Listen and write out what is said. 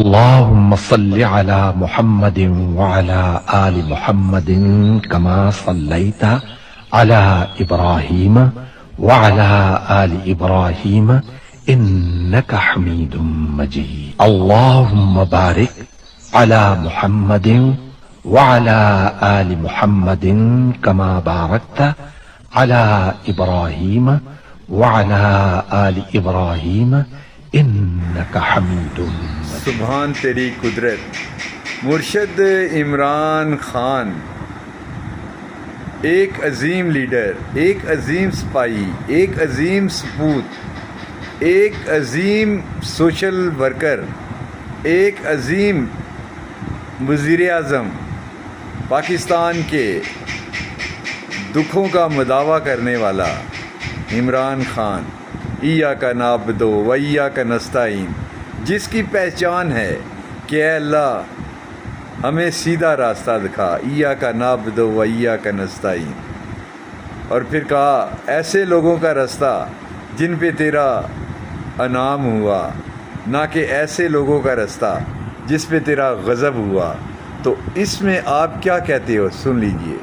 اللهم صل على محمد وعلى آل محمد كما صليت على إبراهيم وعلى آل إبراهيم إنك حميد مجيد. اللهم بارك على محمد وعلى آل محمد كما باركت على إبراهيم وعلى آل إبراهيم إنك حميد مجيد. سبحان تیری قدرت. مرشد عمران خان ایک عظیم لیڈر، ایک عظیم سپاہی، ایک عظیم سپوت، ایک عظیم سوشل ورکر، ایک عظیم وزیر اعظم، پاکستان کے دکھوں کا مداوع کرنے والا عمران خان، ایاک نعبد و ایاک نستعین، جس کی پہچان ہے کہ اے اللہ ہمیں سیدھا راستہ دکھا، ایاک نعبد و ایاک نستعین، اور پھر کہا ایسے لوگوں کا راستہ جن پہ تیرا انعام ہوا، نہ کہ ایسے لوگوں کا راستہ جس پہ تیرا غضب ہوا. تو اس میں آپ کیا کہتے ہو؟ سن لیجئے.